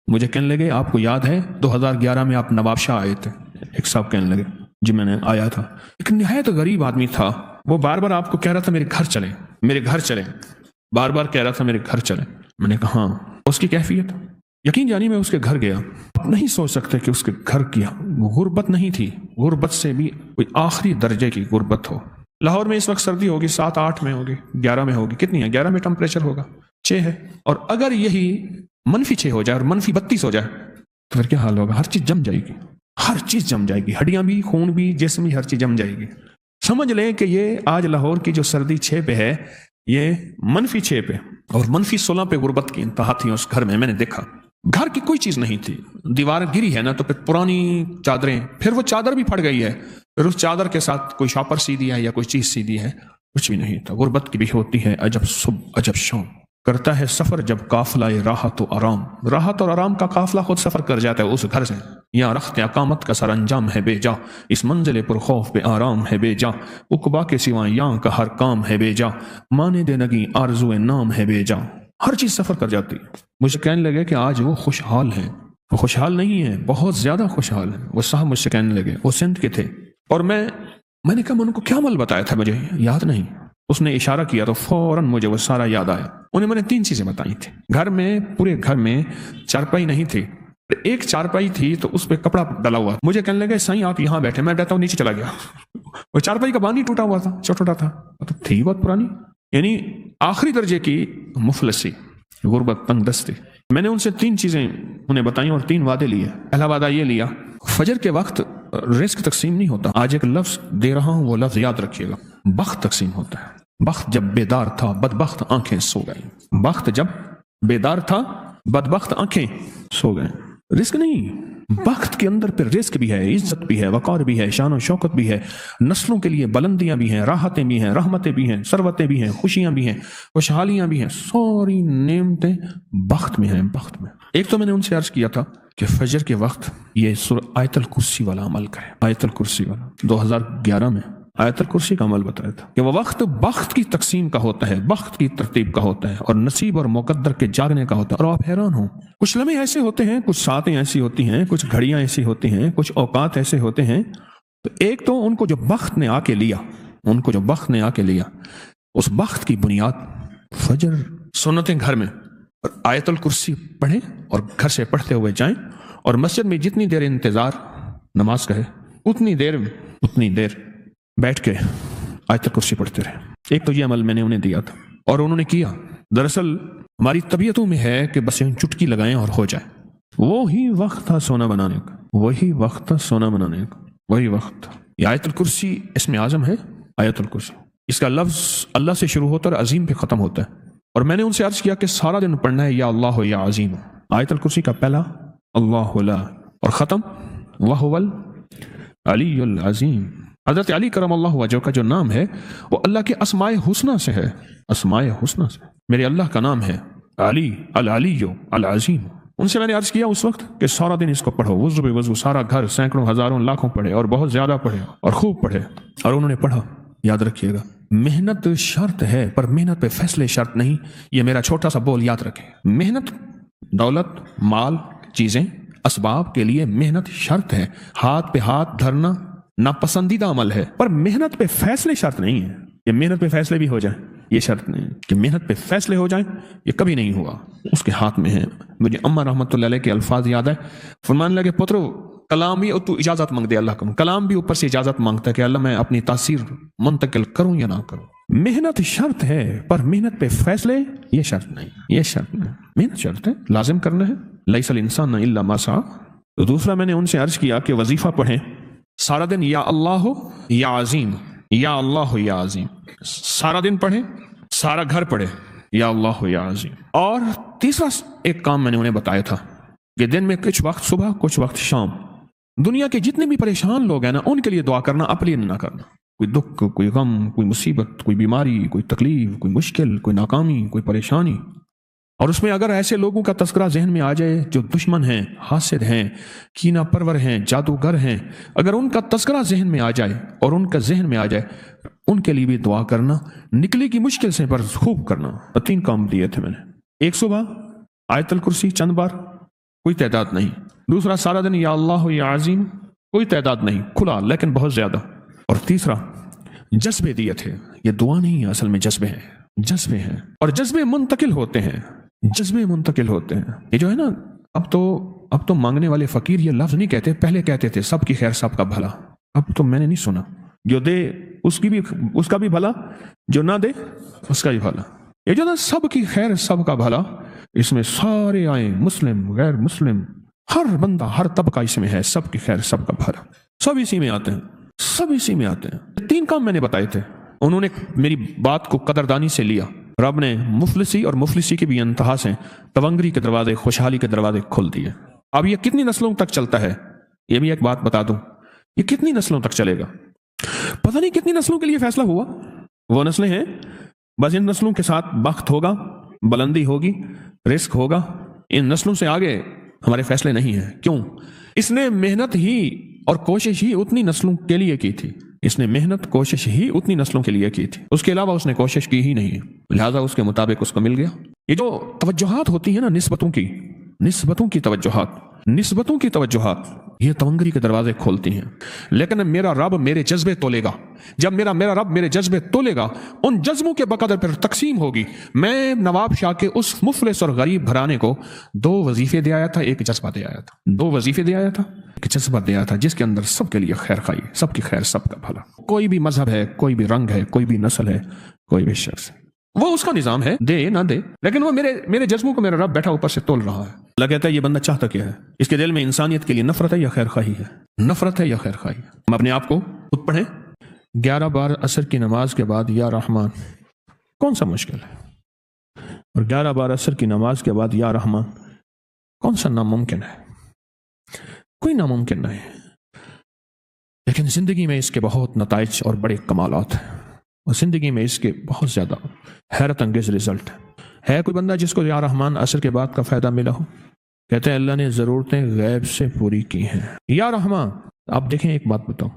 مجھے کہنے لگے آپ کو یاد ہے 2011 میں آپ نواب شاہ آئے تھے؟ ایک صاحب کہنے لگے جی میں نے آیا تھا. ایک نہایت غریب آدمی تھا، وہ بار بار آپ کو کہہ رہا تھا میرے گھر چلیں، میرے گھر چلیں، بار بار کہہ رہا تھا میرے گھر چلیں. میں نے کہا ہاں. اس کی کیفیت یقین جانی میں اس کے گھر گیا، آپ نہیں سوچ سکتے کہ اس کے گھر کی غربت نہیں تھی، غربت سے بھی کوئی آخری درجے کی غربت ہو. لاہور میں اس وقت سردی ہوگی 7-8 میں ہوگی، 11 میں ہوگی، کتنی ہے 11 میں ٹمپریچر ہوگا 6 ہے، اور اگر یہی -6 ہو جائے اور -32 ہو جائے تو پھر کیا حال ہوگا؟ ہر چیز جم جائے گی، ہر چیز جم جائے گی، ہڈیاں بھی، خون بھی، جسم بھی، ہر چیز جم جائے گی. سمجھ لیں کہ یہ آج لاہور کی جو سردی 6 پہ ہے یہ -6 پہ اور -16 پہ غربت کی انتہا تھی اس گھر میں. میں نے دیکھا گھر کی کوئی چیز نہیں تھی، دیوار گری ہے نا تو پھر پرانی چادریں، پھر وہ چادر بھی پھٹ گئی ہے، پھر اس چادر کے ساتھ کوئی شاپر سی دیا ہے یا کوئی چیز سی دی ہے، کچھ بھی نہیں تھا. غربت کی بھی ہوتی ہے عجب صبح عجب شام. کرتا ہے سفر جب قافلہ راحت و آرام، راحت اور آرام کا قافلہ خود سفر کر جاتا ہے اس گھر سے. یا رخت اقامت کا سر انجام ہے بے جا، اس منزل پر خوف پہ آرام ہے بے جا، عقبا کے سوا یہاں کا ہر کام ہے بے جا، مانے دے نگی آرزو نام ہے بے جا. ہر چیز سفر کر جاتی. مجھے کہنے لگے کہ آج وہ خوشحال ہیں. وہ خوشحال نہیں ہے، بہت زیادہ خوشحال ہیں. وہ صاحب مجھ سے کہنے لگے، وہ سندھ کے تھے، اور میں نے کہا میں ان کو کیا عمل بتایا تھا مجھے یاد نہیں. اس نے اشارہ کیا تو فوراً مجھے وہ سارا یاد آیا. انہیں میں نے 3 چیزیں بتائی تھی. گھر میں، پورے گھر میں چارپائی نہیں تھی، ایک چارپائی تھی تو اس پہ کپڑا ڈلا ہوا. مجھے کہنے لگے سائیں آپ یہاں بیٹھے، میں بیٹھا ہوں نیچے چلا گیا. وہ چارپائی کا بانی ٹوٹا ہوا تھا، چھوٹا تھا تو تھی بہت پرانی، یعنی آخری درجے کی مفلسی، غربت، تنگ دستی. میں نے ان سے 3 چیزیں انہیں بتائیں اور 3 وعدے لیے. پہلا وعدہ یہ لیا، فجر کے وقت رزق تقسیم نہیں ہوتا. آج ایک لفظ دے رہا ہوں، وہ لفظ یاد رکھیے گا. بخت تقسیم ہوتا ہے. بخت جب بیدار تھا بدبخت آنکھیں سو گئیں. بخت جب بیدار تھا بدبخت آنکھیں سو گئیں. رزق نہیں، بخت کے اندر پھر رزق بھی ہے، عزت بھی ہے، وقار بھی ہے، شان و شوکت بھی ہے، نسلوں کے لیے بلندیاں بھی ہیں، راحتیں بھی ہیں، رحمتیں بھی ہیں، ثروتیں بھی ہیں، خوشیاں بھی ہیں، خوشحالیاں بھی ہیں. ساری نعمتیں بخت میں ہیں. بخت میں ایک تو میں نے ان سے عرض کیا تھا کہ فجر کے وقت یہ آیت الکرسی والا عمل کریں. آیت الکرسی والا 2011 میں آیت الکرسی کا عمل بتایا تھا کہ وہ وقت بخت کی تقسیم کا ہوتا ہے، بخت کی ترتیب کا ہوتا ہے، اور نصیب اور مقدر کے جاگنے کا ہوتا ہے. اور آپ حیران ہوں، کچھ لمحے ایسے ہوتے ہیں، کچھ ساعتیں ایسی ہوتی ہیں، کچھ گھڑیاں ایسی ہوتی ہیں، کچھ اوقات ایسے ہوتے ہیں. تو ایک تو ان کو جو بخت نے آ کے لیا، ان کو جو بخت نے آ کے لیا، اس بخت کی بنیاد فجر، سنتیں گھر میں، اور آیت الکرسی پڑھیں اور گھر سے پڑھتے ہوئے جائیں، اور مسجد میں جتنی دیر انتظار نماز کا ہے اتنی دیر بیٹھ کے آیت الکرسی پڑھتے رہے. ایک تو یہ عمل میں نے انہیں دیا تھا اور انہوں نے کیا. دراصل ہماری طبیعتوں میں ہے کہ بس چٹکی لگائیں اور ہو جائے. وہی وقت تھا سونا بنانے کا، وہی وقت تھا سونا بنانے کا، وہی وقت تھا. یہ آیت الکرسی اسم اعظم ہے. آیت الکرسی اس کا لفظ اللہ سے شروع ہوتا ہے اور عظیم پہ ختم ہوتا ہے. اور میں نے ان سے عرض کیا کہ سارا دن پڑھنا ہے یا اللہ یا عظیم. آیت الکرسی کا پہلا اللہ لا اور ختم وہو العلی العظیم. حضرت علی کرم اللہ وجہ کا جو نام ہے وہ اللہ کے اسماء حسنہ سے ہے. اسماء حسنہ سے میرے اللہ کا نام ہے علی، العلی العظیم. ان سے میں نے عرض کیا اس وقت کہ سارا دن اس کو پڑھو، وضو بے وضو، سارا گھر سینکڑوں ہزاروں لاکھوں پڑھے اور بہت زیادہ پڑھے اور خوب پڑھے. اور انہوں نے پڑھا. یاد رکھیے گا محنت شرط ہے پر محنت پہ فیصلے شرط نہیں. یہ میرا چھوٹا سا بول یاد رکھیں. محنت، دولت، مال، چیزیں، اسباب کے لیے محنت شرط ہے. ہاتھ پہ ہاتھ دھرنا ناپسندیدہ عمل ہے، پر محنت پہ فیصلے شرط نہیں ہے. یہ محنت پہ فیصلے بھی ہو جائیں یہ شرط نہیں کہ محنت پہ فیصلے ہو جائیں، یہ کبھی نہیں ہوا. اس کے ہاتھ میں ہے. مجھے اماں رحمۃ اللہ علیہ کے الفاظ یاد ہے، فرمانے لگے پترو کلام بھی تو اجازت مانگ دے اللہ کو. کلام بھی اوپر سے اجازت مانگتا ہے کہ اللہ میں اپنی تاثیر منتقل کروں یا نہ کروں. محنت شرط ہے پر محنت پہ فیصلے یہ شرط نہیں. یہ شرط نہیں، محنت شرط ہے، لازم کرنا ہے. لیس الانسان الا ما سعى. تو دوسرا میں نے ان سے عرض کیا کہ وظیفہ پڑھیں سارا دن، یا اللہ یا عظیم، یا اللہ یا عظیم. سارا دن پڑھیں، سارا گھر پڑھے یا اللہ یا عظیم. اور تیسرا ایک کام میں نے انہیں بتایا تھا کہ دن میں کچھ وقت صبح، کچھ وقت شام، دنیا کے جتنے بھی پریشان لوگ ہیں نا ان کے لیے دعا کرنا، اپنے لیے نہ کرنا. کوئی دکھ، کوئی غم، کوئی مصیبت، کوئی بیماری، کوئی تکلیف، کوئی مشکل، کوئی ناکامی، کوئی پریشانی، اور اس میں اگر ایسے لوگوں کا تذکرہ ذہن میں آ جائے جو دشمن ہیں، حاسد ہیں، کینہ پرور ہیں، جادوگر ہیں، اگر ان کا تذکرہ ذہن میں آ جائے اور ان کا ذہن میں آ جائے ان کے لیے بھی دعا کرنا، نکلے کی مشکل سے پر خوب کرنا. 3 کام دیے تھے میں نے. ایک صبح آیت الکرسی چند بار کوئی تعداد نہیں. دوسرا سارا دن یا اللہ یا عظیم، کوئی تعداد نہیں، کھلا لیکن بہت زیادہ. اور تیسرا جذبے دیے تھے. یہ دعا نہیں ہے، اصل میں جذبے ہیں، جذبے ہیں، اور جذبے منتقل ہوتے ہیں، جذبے منتقل ہوتے ہیں. یہ جو ہے نا، اب تو مانگنے والے فقیر یہ لفظ نہیں کہتے، پہلے کہتے تھے سب کی خیر سب کا بھلا. اب تو میں نے نہیں سنا، جو دے اس کا بھی بھلا، جو نہ دے اس کا بھی بھلا. یہ جو نا سب کی خیر سب کا بھلا، اس میں سارے آئیں، مسلم غیر مسلم، ہر بندہ ہر طبقہ اس میں ہے. سب کی خیر سب کا بھلا، سب اسی میں آتے ہیں، سب اسی میں آتے ہیں. 3 کام میں نے بتائے تھے، انہوں نے میری بات کو قدردانی سے لیا. رب نے مفلسی اور مفلسی کی بھی انتہا سے تونگری کے دروازے، خوشحالی کے دروازے کھول دیے. اب یہ کتنی نسلوں تک چلتا ہے، یہ بھی ایک بات بتا دوں، یہ کتنی نسلوں تک چلے گا پتہ نہیں. کتنی نسلوں کے لیے فیصلہ ہوا. وہ نسلیں ہیں، بس ان نسلوں کے ساتھ بخت ہوگا، بلندی ہوگی، رزق ہوگا. ان نسلوں سے آگے ہمارے فیصلے نہیں ہیں. کیوں؟ اس نے محنت ہی اور کوشش ہی اتنی نسلوں کے لیے کی تھی. اس نے محنت کوشش ہی اتنی نسلوں کے لیے کی تھی، اس کے علاوہ اس نے کوشش کی ہی نہیں، لہذا اس کے مطابق اس کو مل گیا. یہ جو توجہات ہوتی ہیں نا، نسبتوں کی توجہات یہ تونگری کے دروازے کھولتی ہیں. لیکن میرا رب میرے جذبے تولے گا. جب میرا رب میرے جذبے تولے گا، ان جذبوں کے بقدر پھر تقسیم ہوگی. میں نواب شاہ کے اس مفلس اور غریب گھرانے کو 2 وظیفے دے آیا تھا، ایک جذبہ دے آیا تھا. 2 وظیفے دے آیا تھا، ایک جذبہ دے آیا تھا، جس کے اندر سب کے لیے خیر خائی، سب کی خیر سب کا بھلا. کوئی بھی مذہب ہے، کوئی بھی رنگ ہے، کوئی بھی نسل ہے، کوئی بھی شخص ہے، وہ اس کا نظام ہے، دے نہ دے، لیکن وہ میرے جذبوں کو میرا رب بیٹھا اوپر سے تول رہا ہے. اللہ کہتا ہے یہ بندہ چاہتا کیا ہے؟ اس کے دل میں انسانیت کے لیے نفرت ہے یا خیر خواہی ہے؟ نفرت ہے یا خیر خواہی ہے؟ ہم اپنے آپ کو خود پڑھیں. 11 بار عصر کی نماز کے بعد یا رحمان، کون سا مشکل ہے؟ اور 11 بار عصر کی نماز کے بعد یا رحمان، کون سا ناممکن ہے؟ کوئی ناممکن نہیں. لیکن زندگی میں اس کے بہت نتائج اور بڑے کمالات ہیں، اور زندگی میں اس کے بہت زیادہ حیرت انگیز رزلٹ ہے. کوئی بندہ جس کو یا رحمان عصر کے بعد کا فائدہ ملا ہو؟ کہتے ہیں اللہ نے ضرورتیں غیب سے پوری کی ہیں. یا رحمان، آپ دیکھیں ایک بات بتاؤں،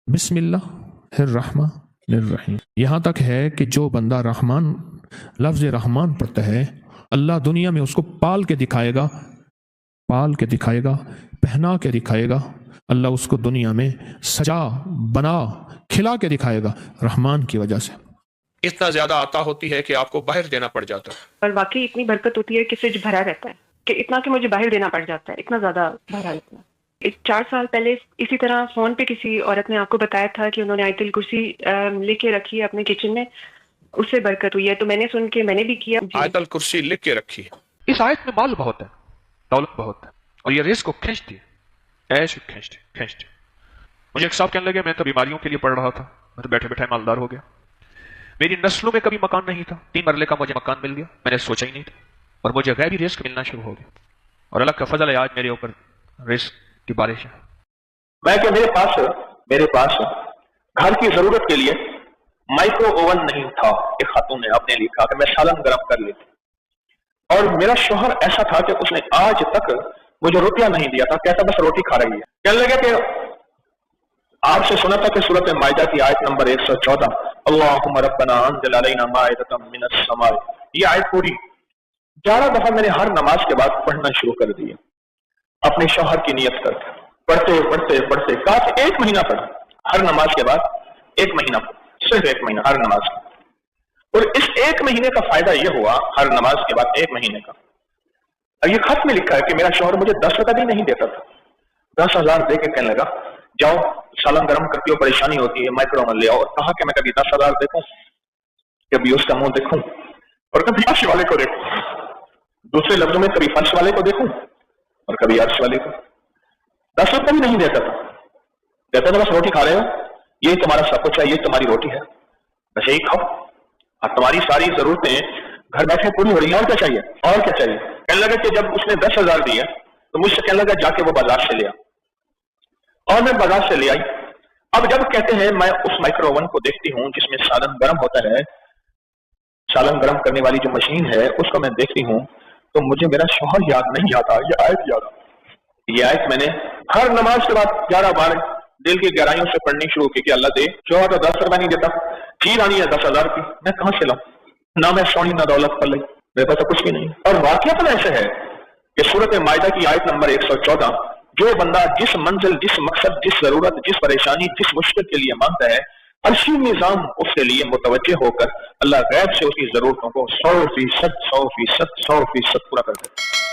بسم اللہ الرحمن الرحیم، یہاں تک ہے کہ جو بندہ رحمان، لفظ رحمان پڑھتا ہے، اللہ دنیا میں اس کو پال کے دکھائے گا، پہنا کے دکھائے گا. اللہ اس کو دنیا میں سجا بنا کھلا کے دکھائے گا، رحمان کی وجہ سے. اتنا زیادہ عطا ہوتی ہے کہ آپ کو باہر دینا پڑ جاتا ہے. اور واقعی اتنی برکت ہوتی ہے کہ فرج بھرا رہتا ہے، کہ اتنا کہ مجھے باہر دینا پڑ جاتا ہے، اتنا زیادہ بھرا رہتا ہے. 4 سال پہلے اسی طرح فون پہ کسی عورت نے آپ کو بتایا تھا کہ انہوں نے آیت الکرسی لکھ کے رکھی ہے اپنے کچن میں، اس سے برکت ہوئی ہے. تو میں نے سن کے میں نے بھی کیا. آیت الکرسی لکھ کے رکھی. اس آیت میں مال بہت ہے، دولت بہت ہے، اور یہ رزق کو کھینچتی ہے، ایسے کھینچتی. مجھے ایک صاحب کہنے لگے، میں تو بیماریوں کے لیے پڑھ رہا تھا، میں تو بیٹھے بیٹھے مالدار ہو گیا. میری نسلوں میں کبھی مکان نہیں تھا، 3 مرلے کا مجھے مکان مل گیا، میں نے سوچا ہی نہیں تھا، اور مجھے غیبی رزق ملنا شروع ہو گیا. اور اللہ کا فضل ہے، آج میرے اوپر رزق کی بارش ہے. میں کہ میرے پاس گھر کی ضرورت کے لیے مائکرو اوون نہیں تھا. ایک خاتون نے آپ نے لکھا کہ میں سالن گرم کر لیتی، اور میرا شوہر ایسا تھا کہ اس نے آج تک مجھے روٹیاں نہیں دیا تھا، کہتا بس روٹی کھا رہی ہے. کہنے لگا کہ آپ سے سنا تھا کہ سورۃ مائدہ کی آیت نمبر 114 اللہم ربنا انزل علینا مائدۃ من السماء، یہ آیت پوری 11 دفعہ میں نے ہر نماز کے بعد پڑھنا شروع کر دیا، اپنے شوہر کی نیت کر کے پڑھتے کہا کہ 1 مہینہ پڑھا، ہر نماز کے بعد 1 مہینہ پڑھا، صرف 1 مہینہ ہر نماز کے. اور اس 1 مہینے کا فائدہ یہ ہوا، ہر نماز کے بعد 1 مہینے کا. اور یہ خط میں لکھا ہے کہ میرا شوہر مجھے 10 روپے بھی نہیں دیتا تھا، 10,000 دے کے کہنے لگا جاؤ سالن گرم کرتی ہو، پریشانی ہوتی ہے، مائکرو اوون لے آؤ. اور کہا کہ میں کبھی 10,000 دیکھوں، کبھی اس کا منہ دیکھوں، اور کبھی عرش والے کو دیکھوں. دوسرے لفظوں میں کبھی فرش والے کو دیکھوں اور کبھی عرش والے کو. 10 روپے بھی نہیں دیتا تھا، کہتا تھا بس روٹی کھا رہے ہو، یہی تمہارا سب کچھ ہے، یہ تمہاری روٹی ہے، بس یہی کھاؤ، اور تمہاری ساری ضرورتیں گھر بیٹھے پوری ہو رہی ہیں، اور کیا چاہیے، اور کیا چاہیے. کہنے لگا کہ جب اس نے 10,000 دیے تو مجھ سے کہنے لگا جا کے وہ بازار سے لیا، اور میں بازار سے لے آئی. اب جب کہتے ہیں میں اس مائکرو اوون کو دیکھتی ہوں جس میں سالن گرم ہوتا ہے، سالن گرم کرنے والی جو مشین ہے اس کو میں دیکھتی ہوں، تو مجھے میرا شوہر یاد نہیں آتا، یہ آیت یاد آتا. یہ آیت میں نے ہر نماز کے بعد 11 بار دل کی گہرائیوں سے پڑھنی شروع کی کہ اللہ دے. شوہر تو 10 روپے نہیں دیتا، چیز آنی ہے 10,000 کی، میں کہاں سے لاؤں؟ نہ میں سونی نہ دولت پل لئی، میرے پاس تو کچھ بھی نہیں. اور واقعہ تو ایسے ہے کہ سورۃ مائدہ کی آیت نمبر 114، جو بندہ جس منزل، جس مقصد، جس ضرورت، جس پریشانی، جس مشکل کے لیے مانگتا ہے، عرشی نظام اس کے لیے متوجہ ہو کر اللہ غیب سے اس کی ضرورتوں کو 100% پورا کر دیتا ہے۔